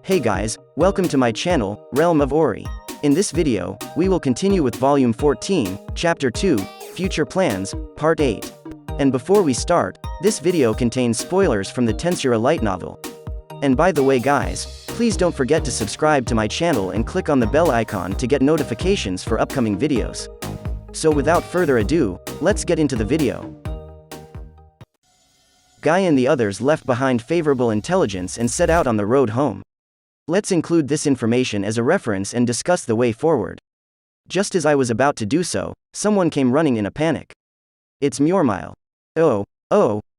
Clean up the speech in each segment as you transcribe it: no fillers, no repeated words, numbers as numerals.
Hey guys, welcome to my channel, Realm of Ori. In this video, we will continue with Volume 14, Chapter 2, Future Plans, Part 8. And before we start, this video contains spoilers from the Tensura Light Novel. And by the way guys, please don't forget to subscribe to my channel and click on the bell icon to get notifications for upcoming videos. So without further ado, let's get into the video. Guy and the others left behind favorable intelligence and set out on the road home. Let's include this information as a reference and discuss the way forward. Just as I was about to do so, someone came running in a panic. It's Murmile. Oh,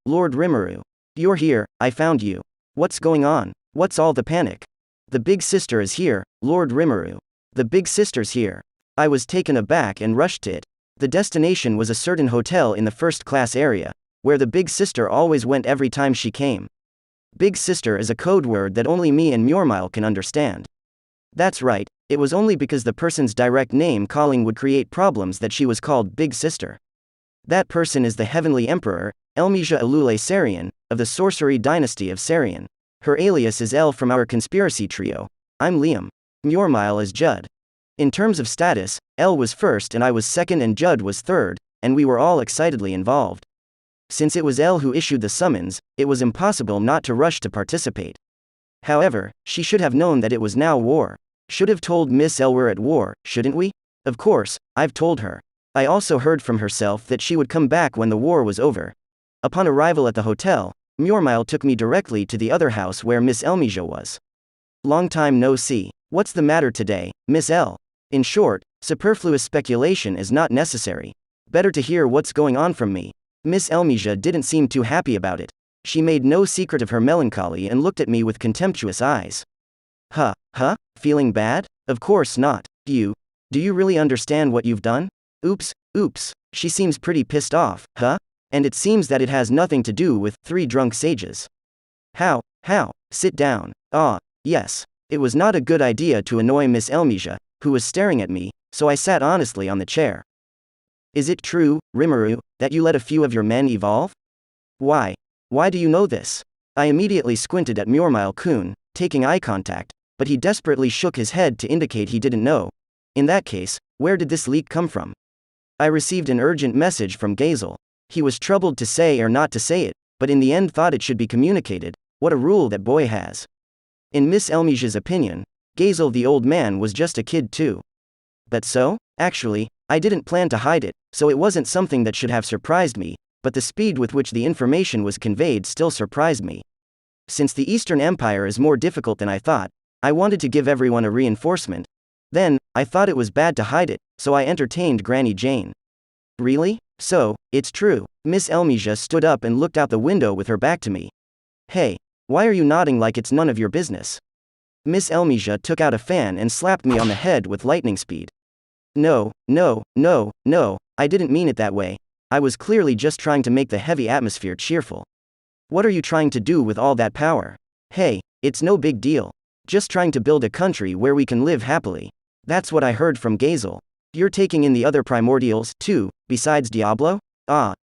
Lord Rimuru. You're here, I found you. What's going on? What's all the panic? The big sister is here, Lord Rimuru. The big sister's here. I was taken aback and rushed to it. The destination was a certain hotel in the first-class area, where the big sister always went every time she came. Big sister is a code word that only me and Murmile can understand. That's right, it was only because the person's direct name calling would create problems that she was called Big Sister. That person is the Heavenly Emperor, Elmesia Elule Sarian, of the Sorcery Dynasty of Sarian. Her alias is El from our conspiracy trio. I'm Liam. Murmile is Judd. In terms of status, El was first and I was second and Judd was third, and we were all excitedly involved. Since it was El who issued the summons, it was impossible not to rush to participate. However, she should have known that it was now war. Should have told Miss El we're at war, shouldn't we? Of course, I've told her. I also heard from herself that she would come back when the war was over. Upon arrival at the hotel, Murmile took me directly to the other house where Miss Elmesia was. Long time no see. What's the matter today, Miss El? In short, superfluous speculation is not necessary. Better to hear what's going on from me. Miss Elmesia didn't seem too happy about it. She made no secret of her melancholy and looked at me with contemptuous eyes. Feeling bad? Of course not. Do you really understand what you've done? Oops. She seems pretty pissed off, And it seems that it has nothing to do with 3 drunk sages. How? Sit down. Yes. It was not a good idea to annoy Miss Elmesia, who was staring at me, so I sat honestly on the chair. Is it true, Rimuru, that you let a few of your men evolve? Why do you know this? I immediately squinted at Murmile-kun, taking eye contact, but he desperately shook his head to indicate he didn't know. In that case, where did this leak come from? I received an urgent message from Gazel. He was troubled to say or not to say it, but in the end thought it should be communicated. What a rule that boy has. In Miss Elmesia's opinion, Gazel the old man was just a kid too. But so? Actually, I didn't plan to hide it, so it wasn't something that should have surprised me, but the speed with which the information was conveyed still surprised me. Since the Eastern Empire is more difficult than I thought, I wanted to give everyone a reinforcement. Then, I thought it was bad to hide it, so I entertained Granny Jane. Really? So, it's true. Miss Elmesia stood up and looked out the window with her back to me. Hey, why are you nodding like it's none of your business? Miss Elmesia took out a fan and slapped me on the head with lightning speed. No, I didn't mean it that way. I was clearly just trying to make the heavy atmosphere cheerful. What are you trying to do with all that power? Hey, it's no big deal. Just trying to build a country where we can live happily. That's what I heard from Gazel. You're taking in the other primordials, too, besides Diablo?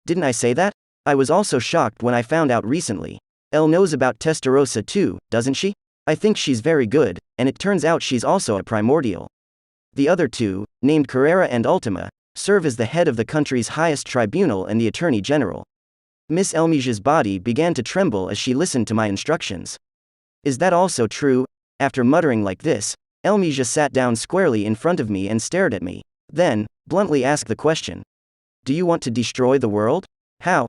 Didn't I say that? I was also shocked when I found out recently. Elle knows about Testarossa too, doesn't she? I think she's very good, and it turns out she's also a primordial. The other 2, named Carrera and Ultima, serve as the head of the country's highest tribunal and the Attorney General. Miss Elmesia's body began to tremble as she listened to my instructions. Is that also true? After muttering like this, Elmesia sat down squarely in front of me and stared at me. Then, bluntly asked the question. Do you want to destroy the world? How?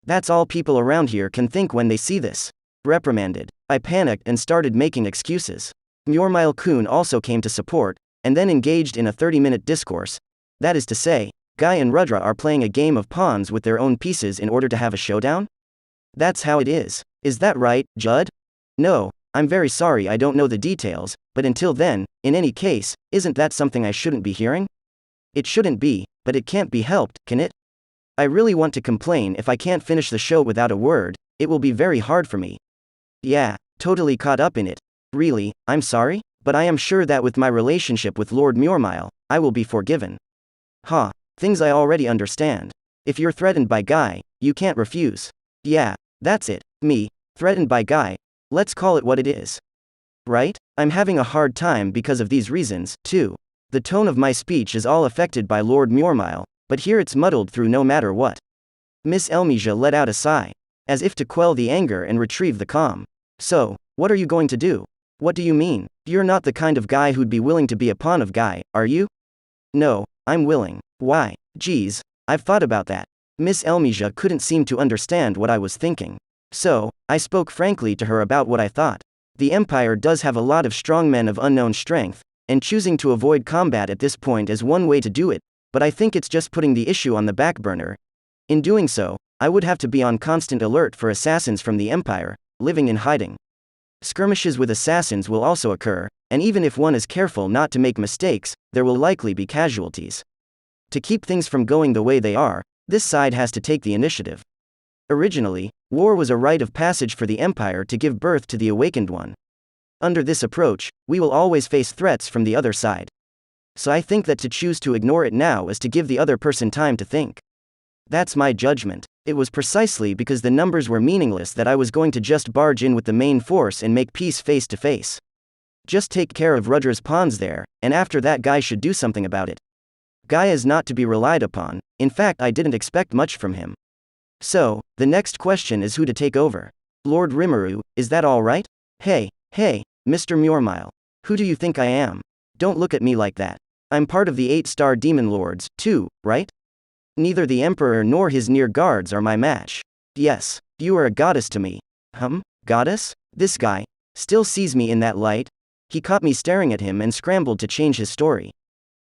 That's all people around here can think when they see this. Reprimanded. I panicked and started making excuses. Murmile-kun also came to support, and then engaged in a 30-minute discourse. That is to say, Guy and Rudra are playing a game of pawns with their own pieces in order to have a showdown? That's how it is. Is that right, Judd? No, I'm very sorry I don't know the details, but until then, in any case, isn't that something I shouldn't be hearing? It shouldn't be, but it can't be helped, can it? I really want to complain if I can't finish the show without a word. It will be very hard for me. Yeah, totally caught up in it. Really, I'm sorry? But I am sure that with my relationship with Lord Murmile, I will be forgiven. Things I already understand. If you're threatened by Guy, you can't refuse. Yeah, that's it. Me, threatened by Guy. Let's call it what it is. right? I'm having a hard time because of these reasons, too. The tone of my speech is all affected by Lord Murmile, but here it's muddled through no matter what. Miss Elmesia let out a sigh, as if to quell the anger and retrieve the calm. So, what are you going to do? What do you mean? You're not the kind of guy who'd be willing to be a pawn of guy, are you? No, I'm willing. Why? Geez, I've thought about that. Miss Elmesia couldn't seem to understand what I was thinking. So, I spoke frankly to her about what I thought. The Empire does have a lot of strong men of unknown strength, and choosing to avoid combat at this point is one way to do it, but I think it's just putting the issue on the back burner. In doing so, I would have to be on constant alert for assassins from the Empire, living in hiding. Skirmishes with assassins will also occur, and even if one is careful not to make mistakes, there will likely be casualties. To keep things from going the way they are, this side has to take the initiative. Originally, war was a rite of passage for the Empire to give birth to the Awakened One. Under this approach, we will always face threats from the other side. So I think that to choose to ignore it now is to give the other person time to think. That's my judgment. It was precisely because the numbers were meaningless that I was going to just barge in with the main force and make peace face to face. Just take care of Rudra's pawns there, and after that Guy should do something about it. Guy is not to be relied upon, in fact I didn't expect much from him. So, the next question is who to take over. Lord Rimuru, is that all right? Hey, Mr. Murmile. Who do you think I am? Don't look at me like that. I'm part of the 8-star demon lords, too, right? Neither the Emperor nor his near guards are my match. Yes, you are a goddess to me. Goddess? This guy still sees me in that light? He caught me staring at him and scrambled to change his story.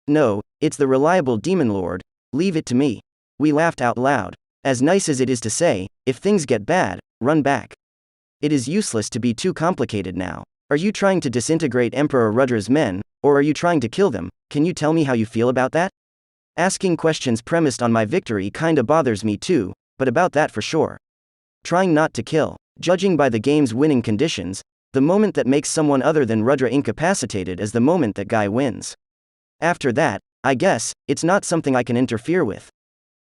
No, it's the reliable demon lord. Leave it to me. We laughed out loud. As nice as it is to say, if things get bad, run back. It is useless to be too complicated now. Are you trying to disintegrate Emperor Rudra's men, or are you trying to kill them? Can you tell me how you feel about that? Asking questions premised on my victory kinda bothers me too, but about that for sure. Trying not to kill. Judging by the game's winning conditions, the moment that makes someone other than Rudra incapacitated is the moment that Guy wins. After that, I guess, it's not something I can interfere with.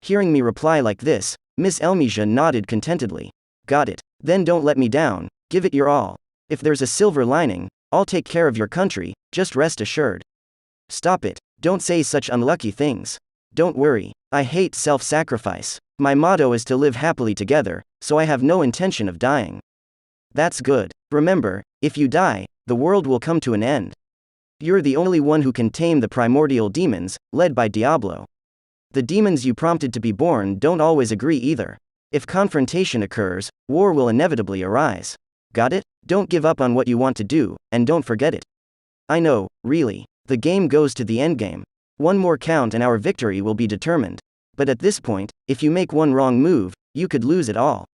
Hearing me reply like this, Miss Elmesia nodded contentedly. Got it. Then don't let me down, give it your all. If there's a silver lining, I'll take care of your country, just rest assured. Stop it. Don't say such unlucky things. Don't worry, I hate self-sacrifice. My motto is to live happily together, so I have no intention of dying. That's good. Remember, if you die, the world will come to an end. You're the only one who can tame the primordial demons, led by Diablo. The demons you prompted to be born don't always agree either. If confrontation occurs, war will inevitably arise. Got it? Don't give up on what you want to do, and don't forget it. I know, really. The game goes to the endgame. One more count and our victory will be determined. But at this point, if you make one wrong move, you could lose it all.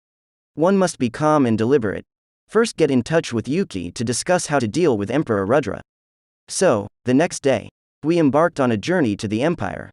One must be calm and deliberate. First get in touch with Yuki to discuss how to deal with Emperor Rudra. So, the next day, we embarked on a journey to the Empire.